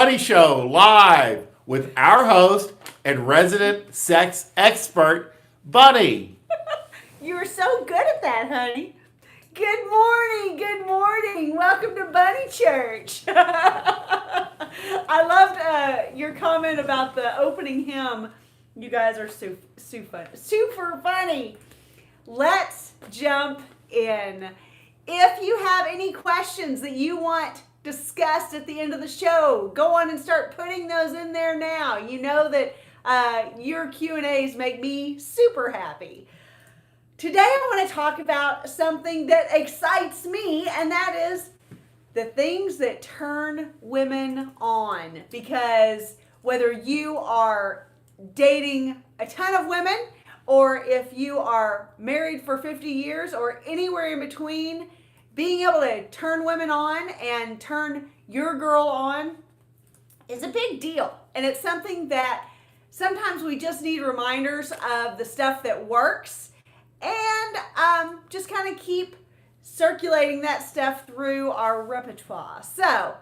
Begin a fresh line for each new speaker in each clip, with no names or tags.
Bunny Show live with our host and resident sex expert, Bunny.
You were so good at that, honey. Good morning, good morning. Welcome to Bunny Church. I loved your comment about the opening hymn. You guys are super funny. Let's jump in. If you have any questions that you want discussed at the end of the show, go on and start putting those in there now. You know that your Q&As make me super happy. Today I want to talk about something that excites me, and that is the things that turn women on. Because whether you are dating a ton of women, or if you are married for 50 years, or anywhere in between, being able to turn women on and turn your girl on is a big deal. And it's something that sometimes we just need reminders of the stuff that works, and just kind of keep circulating that stuff through our repertoire. So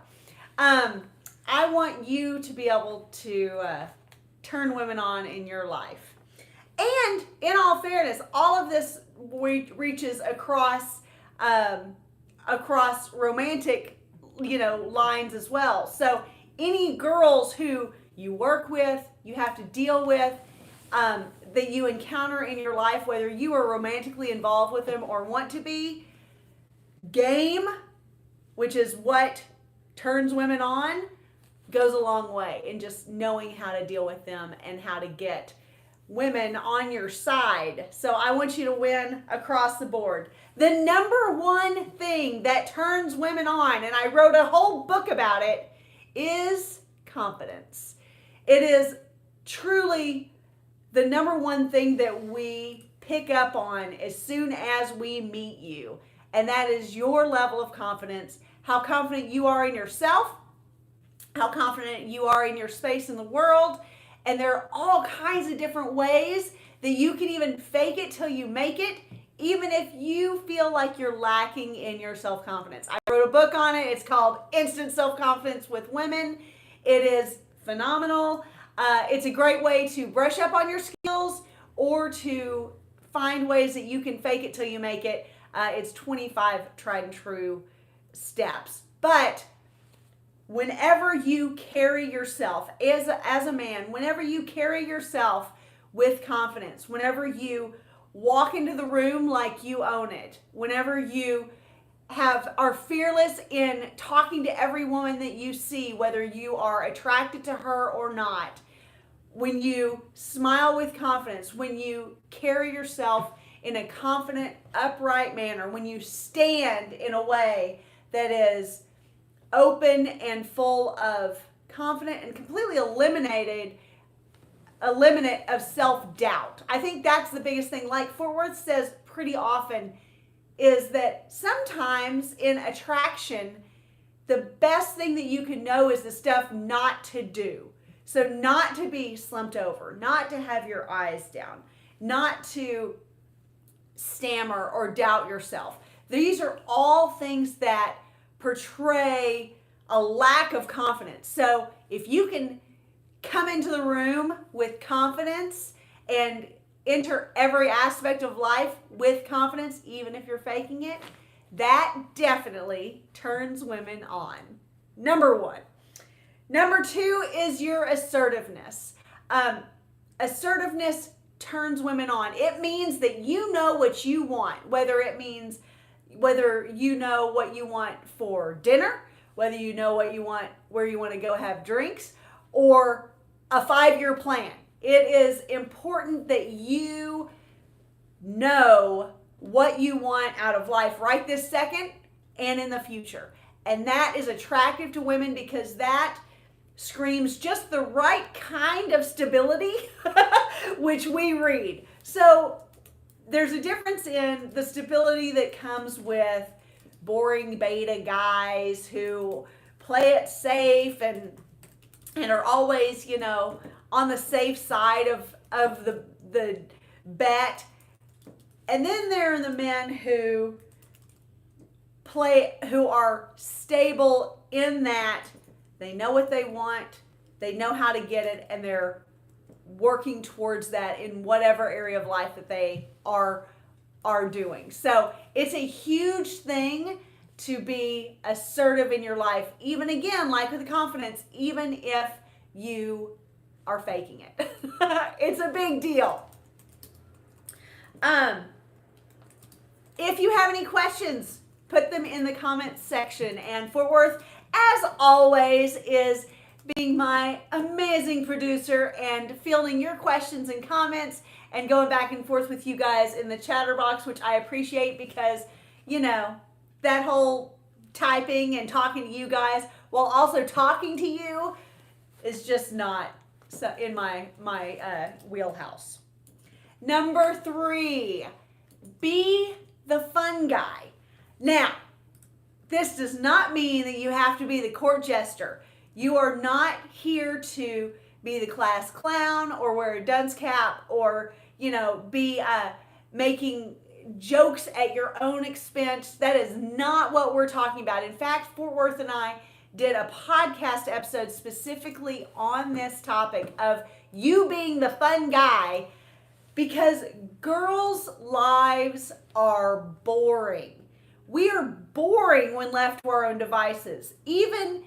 I want you to be able to turn women on in your life. And in all fairness, all of this reaches across romantic, lines as well. So any girls who you work with, you have to deal with, that you encounter in your life, whether you are romantically involved with them or want to be, game, which is what turns women on, goes a long way in just knowing how to deal with them and how to get women on your side. So I want you to win across the board. The number one thing that turns women on, and I wrote a whole book about it, is confidence. It is truly the number one thing that we pick up on as soon as we meet you. And that is your level of confidence, how confident you are in yourself, how confident you are in your space in the world. And there are all kinds of different ways that you can even fake it till you make it, even if you feel like you're lacking in your self-confidence. I wrote a book on it. It's called Instant Self-Confidence with Women. It is phenomenal. It's a great way to brush up on your skills or to find ways that you can fake it till you make it. It's 25 tried and true steps. But whenever you carry yourself as a man, whenever you carry yourself with confidence, whenever you walk into the room like you own it, whenever you are fearless in talking to every woman that you see, whether you are attracted to her or not, when you smile with confidence, when you carry yourself in a confident, upright manner, when you stand in a way that is open and full of confidence and completely eliminate of self-doubt. I think that's the biggest thing. Like Fort Worth says pretty often, is that sometimes in attraction, the best thing that you can know is the stuff not to do. So not to be slumped over, not to have your eyes down, not to stammer or doubt yourself. These are all things that portray a lack of confidence. So if you can come into the room with confidence and enter every aspect of life with confidence, even if you're faking it, that definitely turns women on. Number one. Number two is your assertiveness. Assertiveness turns women on. It means that you know what you want, whether you know what you want for dinner, whether you know what you want, where you want to go have drinks, or a 5-year plan. It is important that you know what you want out of life right this second and in the future. And that is attractive to women because that screams just the right kind of stability, which we read. So there's a difference in the stability that comes with boring beta guys who play it safe and are always, on the safe side of the bet. And then there are the men who are stable in that They know what they want. They know how to get it, and they're working towards that in whatever area of life that they are doing. So it's a huge thing to be assertive in your life, even again, like with confidence, even if you are faking it. It's a big deal. If you have any questions, put them in the comments section. And Fort Worth, as always, is being my amazing producer and fielding your questions and comments and going back and forth with you guys in the chatter box, which I appreciate because, you know, that whole typing and talking to you guys while also talking to you is just not in my wheelhouse. Number 3, be the fun guy. Now, this does not mean that you have to be the court jester. You are not here to be the class clown or wear a dunce cap or, you know, be making jokes at your own expense. That is not what we're talking about. In fact, Fort Worth and I did a podcast episode specifically on this topic of you being the fun guy, because girls' lives are boring. We are boring when left to our own devices. Even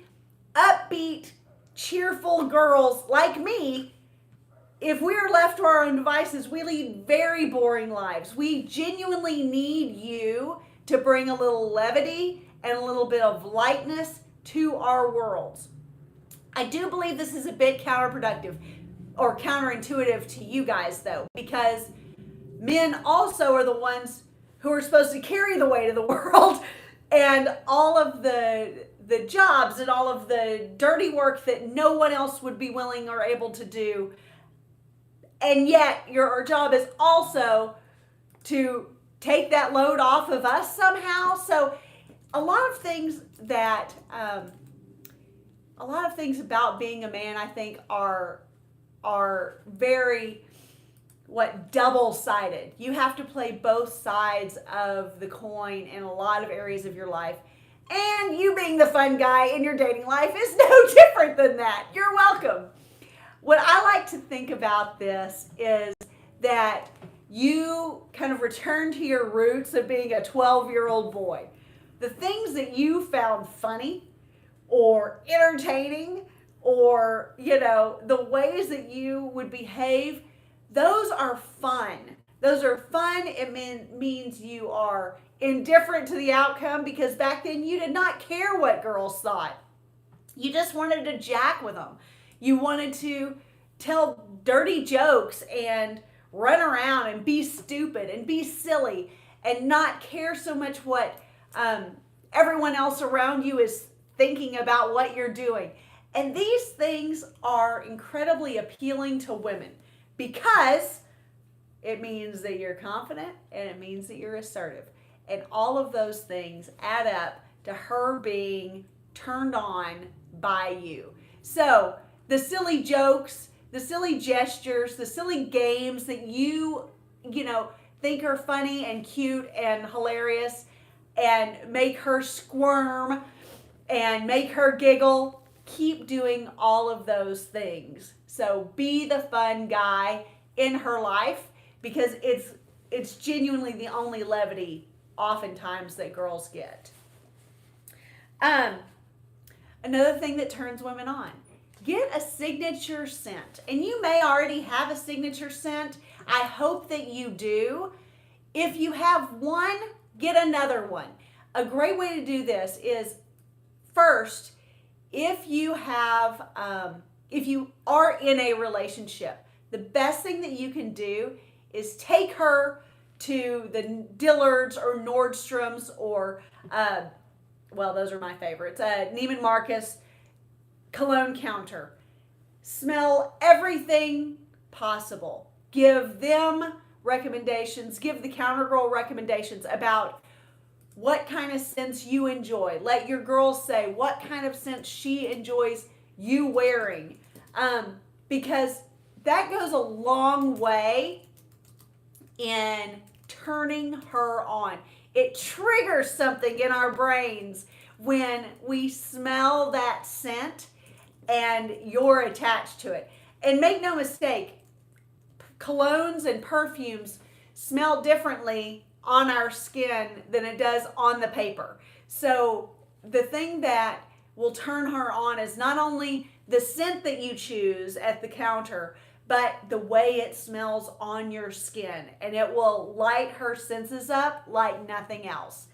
upbeat, cheerful girls like me, if we're left to our own devices, we lead very boring lives. We genuinely need you to bring a little levity and a little bit of lightness to our worlds. I do believe this is a bit counterproductive or counterintuitive to you guys, though, because men also are the ones who are supposed to carry the weight of the world and all of the jobs and all of the dirty work that no one else would be willing or able to do. And yet your job is also to take that load off of us somehow. So a lot of things about being a man, I think, are very double-sided. You have to play both sides of the coin in a lot of areas of your life. And you being the fun guy in your dating life is no different than that. You're welcome. What I like to think about this is that you kind of return to your roots of being a 12-year-old boy. The things that you found funny or entertaining or, you know, the ways that you would behave, those are fun. Those are fun. It means you are indifferent to the outcome, because back then you did not care what girls thought. You just wanted to jack with them. You wanted to tell dirty jokes and run around and be stupid and be silly and not care so much what everyone else around you is thinking about what you're doing. And these things are incredibly appealing to women because it means that you're confident and it means that you're assertive. And all of those things add up to her being turned on by you. So the silly jokes, the silly gestures, the silly games that you think are funny and cute and hilarious and make her squirm and make her giggle, keep doing all of those things. So be the fun guy in her life, because it's genuinely the only levity oftentimes that girls get. Another thing that turns women on, get a signature scent. And you may already have a signature scent. I hope that you do. If you have one, get another one. A great way to do this is, first, if you are in a relationship, the best thing that you can do is take her to the Dillard's or Nordstrom's or, those are my favorites, Neiman Marcus cologne counter. Smell everything possible. Give them recommendations. Give the counter girl recommendations about what kind of scents you enjoy. Let your girl say what kind of scent she enjoys you wearing. Because that goes a long way in turning her on. It triggers something in our brains when we smell that scent. and you're attached to it. And make no mistake, colognes and perfumes smell differently on our skin than it does on the paper. So the thing that will turn her on is not only the scent that you choose at the counter, but the way it smells on your skin. And it will light her senses up like nothing else.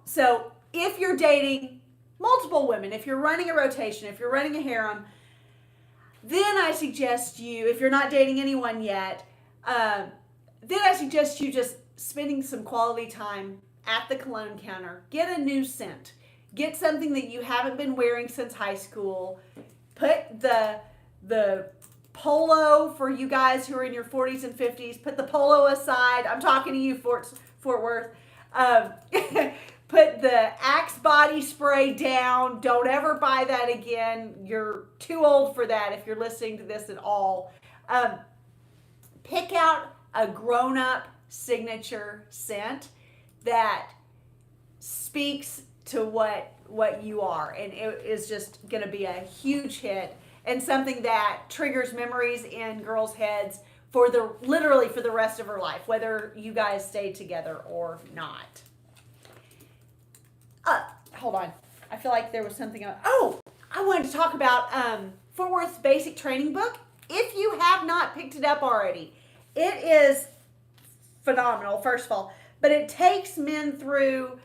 So if you're dating multiple women, if you're running a rotation, if you're running a harem, then I suggest you, if you're not dating anyone yet, then I suggest you just spending some quality time at the cologne counter. Get a new scent. Get something that you haven't been wearing since high school. Put the polo, for you guys who are in your 40s and 50s, put the polo aside. I'm talking to you, Fort Worth. Put the Axe body spray down. Don't ever buy that again. You're too old for that if you're listening to this at all. Pick out a grown-up signature scent that speaks to what you are, and it is just going to be a huge hit and something that triggers memories in girls' heads literally for the rest of her life, whether you guys stay together or not. Hold on. I feel like there was something else. Oh, I wanted to talk about Fort Worth's basic training book. If you have not picked it up already, it is phenomenal, first of all, but it takes men through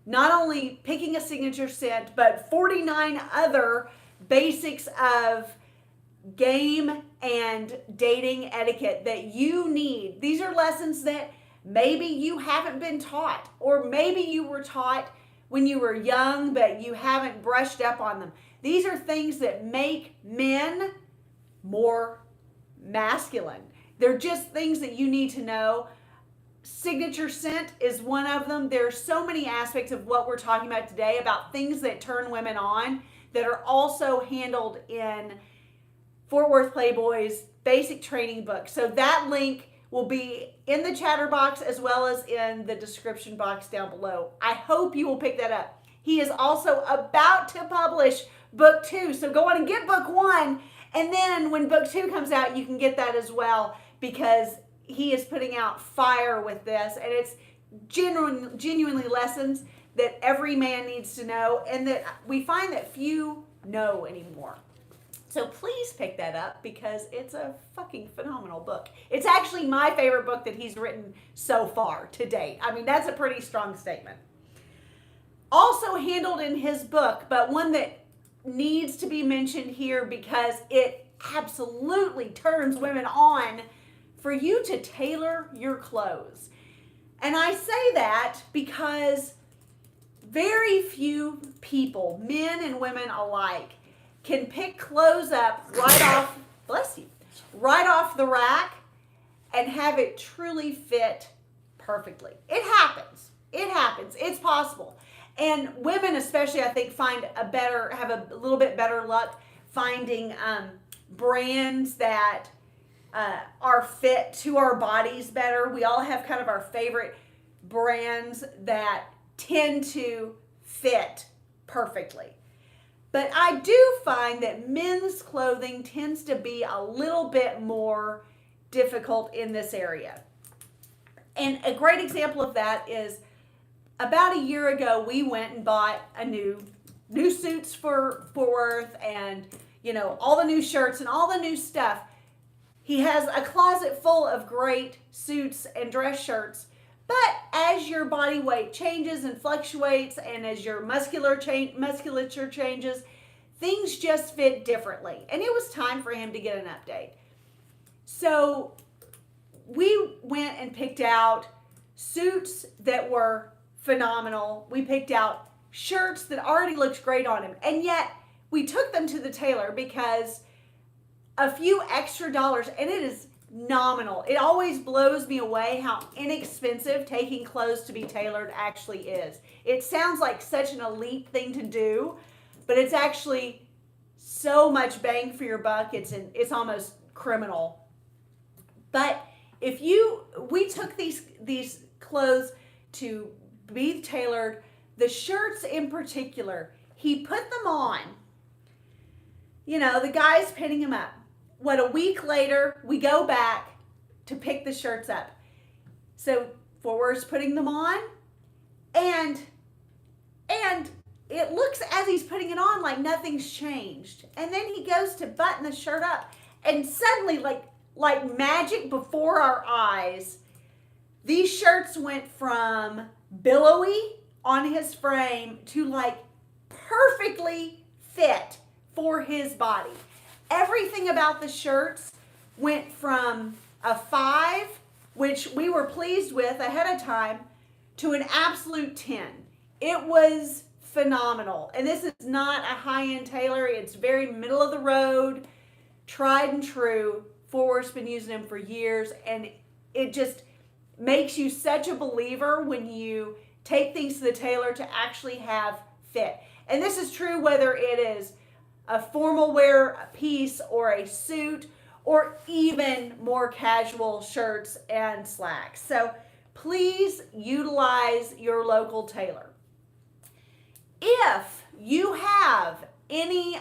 not only picking a signature scent, but 49 other basics of game and dating etiquette that you need. These are lessons that maybe you haven't been taught, or maybe you were taught when you were young, but you haven't brushed up on them. These are things that make men more masculine. They're just things that you need to know. Signature scent is one of them. There's so many aspects of what we're talking about today about things that turn women on that are also handled in Fort Worth Playboy's basic training book. So that link will be in the chatter box as well as in the description box down below. I hope you will pick that up. He is also about to publish book 2. So go on and get book 1. And then when book 2 comes out, you can get that as well, because he is putting out fire with this. And it's genuinely lessons that every man needs to know, and that we find that few know anymore. So please pick that up, because it's a fucking phenomenal book. It's actually my favorite book that he's written so far to date. I mean, that's a pretty strong statement. Also handled in his book, but one that needs to be mentioned here because it absolutely turns women on, for you to tailor your clothes. And I say that because very few people, men and women alike, can pick clothes up right off, bless you, right off the rack and have it truly fit perfectly. It happens. It happens. It's possible. And women especially, I think, have a little bit better luck finding brands that are fit to our bodies better. We all have kind of our favorite brands that tend to fit perfectly. But I do find that men's clothing tends to be a little bit more difficult in this area. And a great example of that is about a year ago, we went and bought a new suits for Worth, and all the new shirts and all the new stuff. He has a closet full of great suits and dress shirts. But as your body weight changes and fluctuates, and as your musculature changes, things just fit differently. And it was time for him to get an update. So we went and picked out suits that were phenomenal. We picked out shirts that already looked great on him. And yet we took them to the tailor because a few extra dollars, and it is nominal. It always blows me away how inexpensive taking clothes to be tailored actually is. It sounds like such an elite thing to do, but it's actually so much bang for your buck. It's almost criminal. But we took these clothes to be tailored, the shirts in particular, he put them on the guy's pinning him up. What, a week later, we go back to pick the shirts up. So Forward's putting them on, and it looks as he's putting it on like nothing's changed. And then he goes to button the shirt up, and suddenly, like magic before our eyes, these shirts went from billowy on his frame to like perfectly fit for his body. Everything about the shirts went from a 5, which we were pleased with ahead of time, to an absolute 10. It was phenomenal. And this is not a high-end tailor. It's very middle of the road, tried and true. Forward's been using them for years, and it just makes you such a believer when you take things to the tailor to actually have fit. And this is true whether it is a formal wear piece or a suit or even more casual shirts and slacks. So please utilize your local tailor. If you have any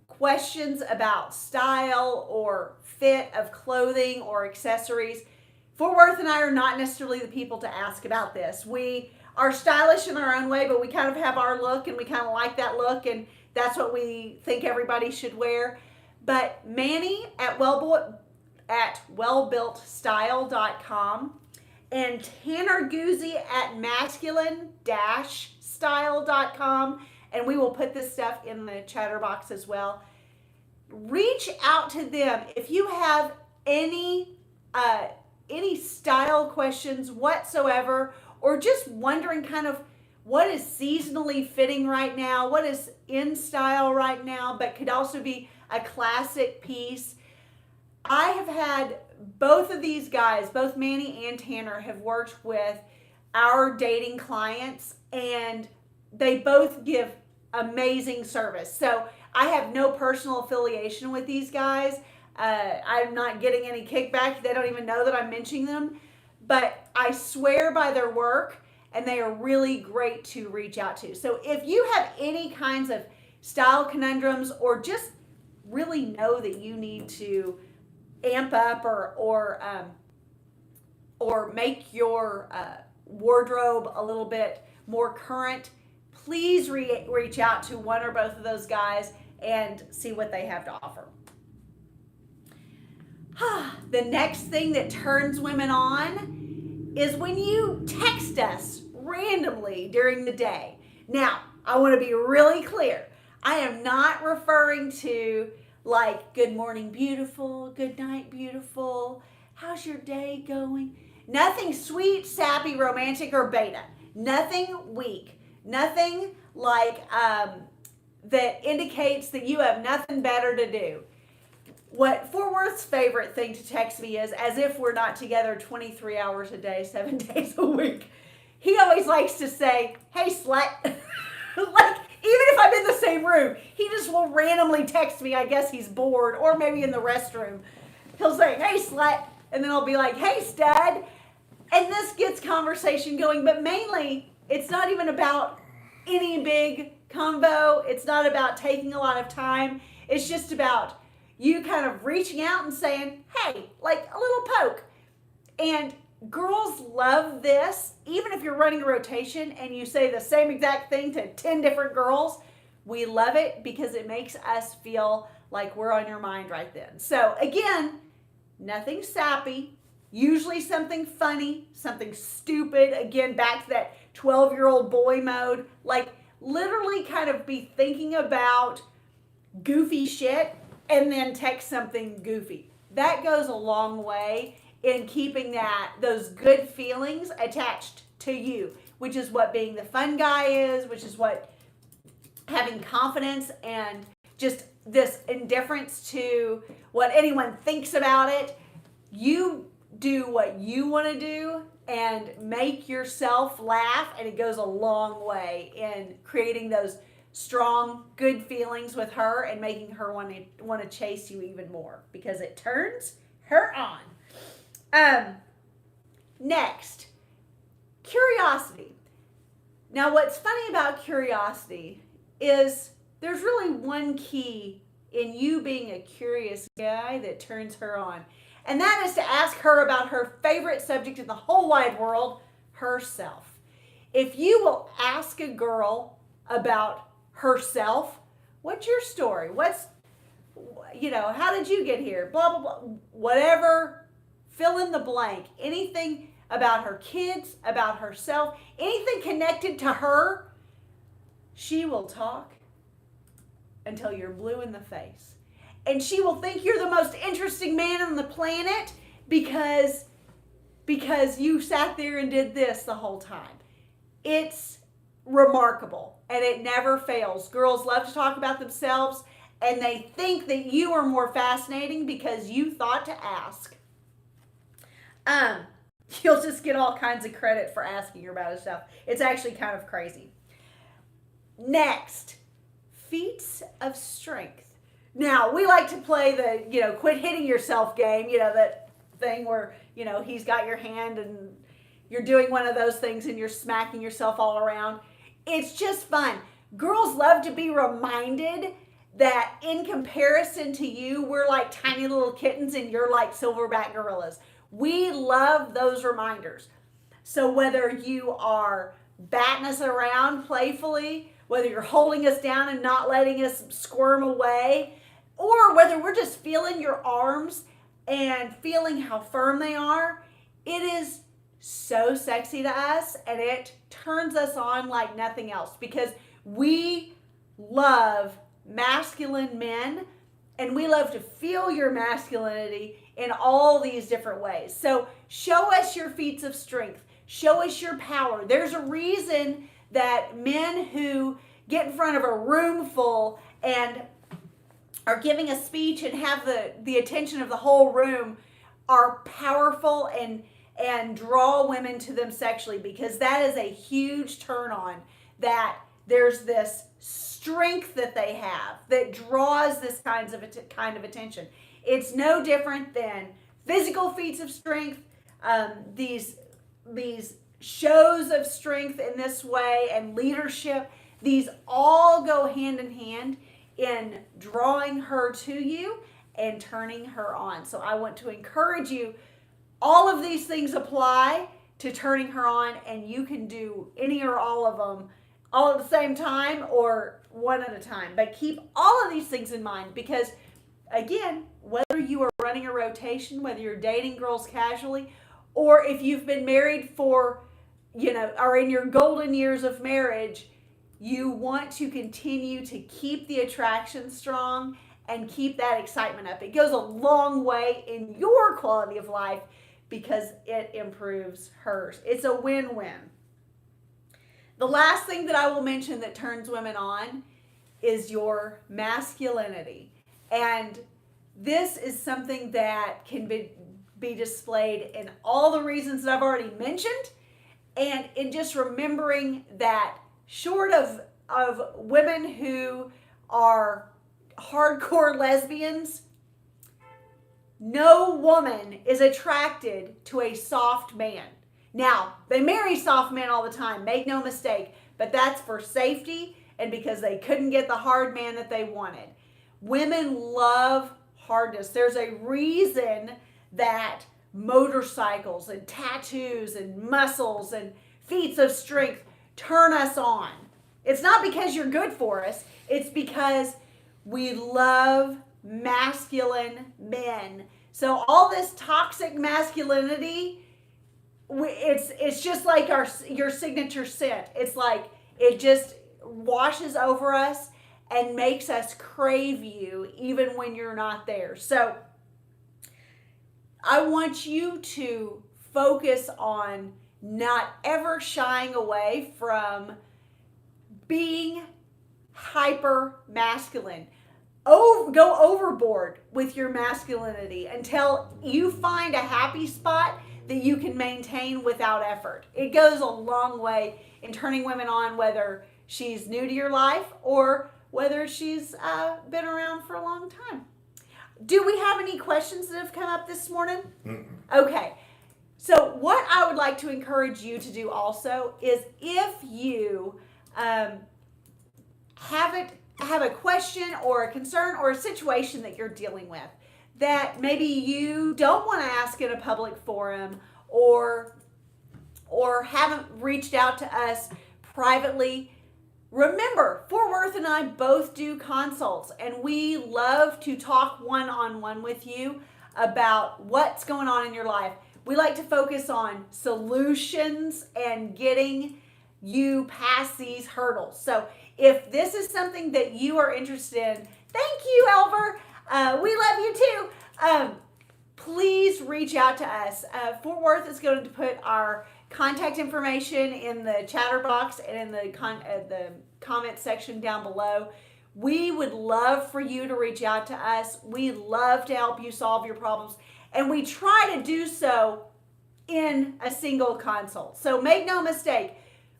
questions about style or fit of clothing or accessories, Fort Worth and I are not necessarily the people to ask about this. We are stylish in our own way, but we kind of have our look, and we kind of like that look, and that's what we think everybody should wear. But Manny at wellbuiltstyle.com and Tanner Guzzi at masculine-style.com, and we will put this stuff in the chatter box as well. Reach out to them if you have any style questions whatsoever, or just wondering kind of what is seasonally fitting right now, what is in style right now, but could also be a classic piece. I have had both of these guys, both Manny and Tanner, have worked with our dating clients, and they both give amazing service. So I have no personal affiliation with these guys. I'm not getting any kickback. They don't even know that I'm mentioning them. But I swear by their work, and they are really great to reach out to. So if you have any kinds of style conundrums, or just really know that you need to amp up or make your wardrobe a little bit more current, please reach out to one or both of those guys and see what they have to offer. The next thing that turns women on is when you text us randomly during the day. Now, I want to be really clear. I am not referring to like, good morning, beautiful, good night, beautiful, how's your day going? Nothing sweet, sappy, romantic, or beta. Nothing weak. Nothing like that indicates that you have nothing better to do. What Fort Worth's favorite thing to text me is, as if we're not together 23 hours a day, 7 days a week. He always likes to say, hey, slut. Like, even if I'm in the same room, he just will randomly text me. I guess he's bored, or maybe in the restroom. He'll say, hey, slut. And then I'll be like, hey, stud. And this gets conversation going. But mainly, it's not even about any big combo. It's not about taking a lot of time. It's just about you kind of reaching out and saying, hey, like a little poke. And girls love this. Even if you're running a rotation and you say the same exact thing to 10 different girls, we love it because it makes us feel like we're on your mind right then. So again, nothing sappy, usually something funny, something stupid. Again, back to that 12-year-old boy mode. Like, literally kind of be thinking about goofy shit and then text something goofy. That goes a long way in keeping those good feelings attached to you, which is what being the fun guy is, which is what having confidence and just this indifference to what anyone thinks about it. You do what you want to do and make yourself laugh, and it goes a long way in creating those strong, good feelings with her and making her want to chase you even more because it turns her on. Next, curiosity. Now, what's funny about curiosity is there's really one key in you being a curious guy that turns her on. And that is to ask her about her favorite subject in the whole wide world, herself. If you will ask a girl about herself, what's your story? How did you get here? Blah, blah, blah. Whatever, fill in the blank. Anything about her kids, about herself, anything connected to her, she will talk until you're blue in the face. And she will think you're the most interesting man on the planet because you sat there and did this the whole time. It's remarkable, and it never fails. Girls love to talk about themselves, and they think that you are more fascinating because you thought to ask. You'll just get all kinds of credit for asking her about herself. It's actually kind of crazy. Next, feats of strength. Now, we like to play the, quit hitting yourself game, that thing where, he's got your hand and you're doing one of those things and you're smacking yourself all around. It's just fun. Girls love to be reminded that in comparison to you, we're like tiny little kittens and you're like silverback gorillas. We love those reminders. So whether you are batting us around playfully, whether you're holding us down and not letting us squirm away, or whether we're just feeling your arms and feeling how firm they are, it is so sexy to us and it turns us on like nothing else because we love masculine men and we love to feel your masculinity in all these different ways. So show us your feats of strength. Show us your power. There's a reason that men who get in front of a room full and are giving a speech and have the attention of the whole room are powerful and draw women to them sexually because that is a huge turn on, that there's this strength that they have that draws this kind of attention. It's no different than physical feats of strength, these shows of strength in this way, and leadership. These all go hand in hand in drawing her to you and turning her on. So I want to encourage you, all of these things apply to turning her on, and you can do any or all of them all at the same time or one at a time. But keep all of these things in mind because, again, whether you are running a rotation, whether you're dating girls casually, or if you've been married for, are in your golden years of marriage, you want to continue to keep the attraction strong and keep that excitement up. It goes a long way in your quality of life because it improves hers. It's a win-win. The last thing that I will mention that turns women on is your masculinity. And this is something that can be displayed in all the reasons that I've already mentioned, and in just remembering that short of women who are hardcore lesbians, no woman is attracted to a soft man. Now, they marry soft men all the time, make no mistake, but that's for safety and because they couldn't get the hard man that they wanted. Women love hardness. There's a reason that motorcycles and tattoos and muscles and feats of strength turn us on. It's not because you're good for us. It's because we love masculine men. So all this toxic masculinity, it's just like your signature scent. It's like it just washes over us and makes us crave you even when you're not there. So I want you to focus on not ever shying away from being hyper masculine. Go overboard with your masculinity until you find a happy spot that you can maintain without effort. It goes a long way in turning women on, whether she's new to your life or whether she's been around for a long time. Do we have any questions that have come up this morning? Okay. So what I would like to encourage you to do also is if you haven't have a question or a concern or a situation that you're dealing with that maybe you don't want to ask in a public forum, or haven't reached out to us privately, remember, Fort Worth and I both do consults, and we love to talk one-on-one with you about what's going on in your life. We like to focus on solutions and getting you past these hurdles. So if this is something that you are interested in, thank you, Elver. We love you too. Please reach out to us. Fort Worth is going to put our contact information in the chatter box and in the comment section down below. We would love for you to reach out to us. We love to help you solve your problems, and we try to do so in a single consult. So make no mistake,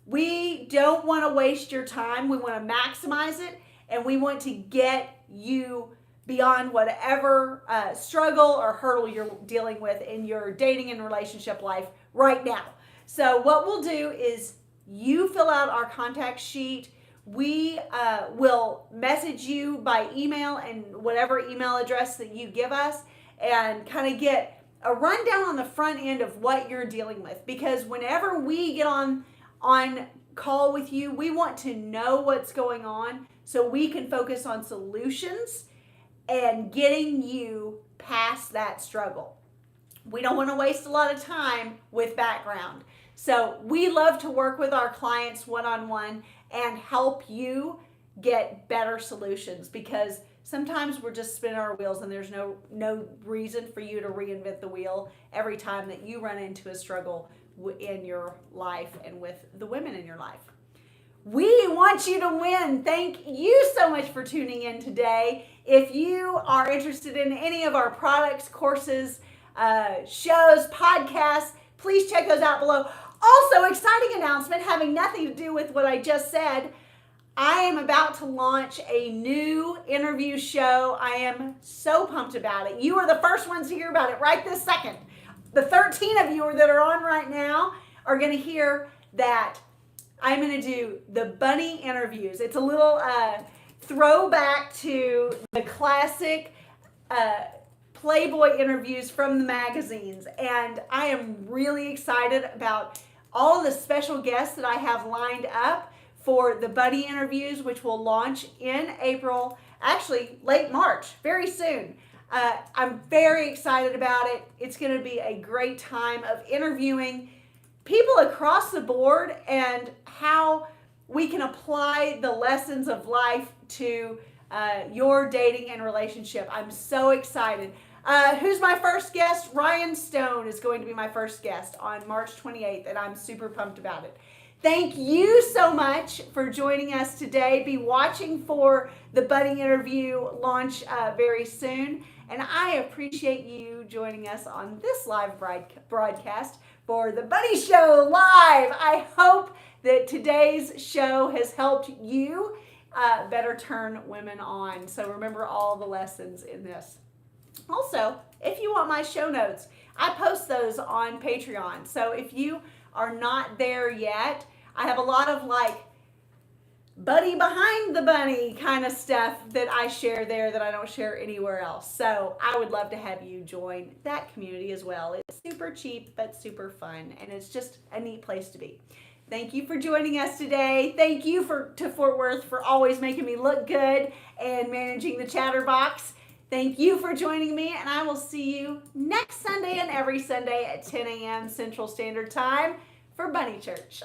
we don't want to waste your time. We want to maximize it, and we want to get you beyond whatever struggle or hurdle you're dealing with in your dating and relationship life right now. So what we'll do is you fill out our contact sheet. We will message you by email and whatever email address that you give us, and kind of get a rundown on the front end of what you're dealing with. Because whenever we get on call with you, we want to know what's going on so we can focus on solutions and getting you past that struggle. We don't want to waste a lot of time with background. So we love to work with our clients one-on-one and help you get better solutions, because sometimes we're just spinning our wheels and there's no reason for you to reinvent the wheel every time that you run into a struggle in your life and with the women in your life. We want you to win. Thank you so much for tuning in today. If you are interested in any of our products, courses, shows, podcasts, please check those out below. Also, exciting announcement having nothing to do with what I just said. I am about to launch a new interview show. I am so pumped about it. You are the first ones to hear about it right this second. The 13 of you that are on right now are going to hear that I'm going to do the bunny interviews. It's a little throwback to the classic Playboy interviews from the magazines. And I am really excited about all the special guests that I have lined up for the bunny interviews, which will launch in April, actually late March, very soon. I'm very excited about it. It's going to be a great time of interviewing people across the board and how we can apply the lessons of life to your dating and relationship. I'm so excited. Who's my first guest? Ryan Stone is going to be my first guest on March 28th, and I'm super pumped about it. Thank you so much for joining us today. Be watching for the bunny interview launch very soon. And I appreciate you joining us on this live broadcast for the Bunny Show Live. I hope that today's show has helped you better turn women on. So remember all the lessons in this. Also, if you want my show notes, I post those on Patreon. So if you are not there yet, I have a lot of buddy behind the bunny kind of stuff that I share there that I don't share anywhere else. So I would love to have you join that community as well. It's super cheap, but super fun, and it's just a neat place to be. Thank you for joining us today. Thank you to Fort Worth for always making me look good and managing the chatterbox. Thank you for joining me, and I will see you next Sunday and every Sunday at 10 a.m. Central Standard Time for Bunny Church.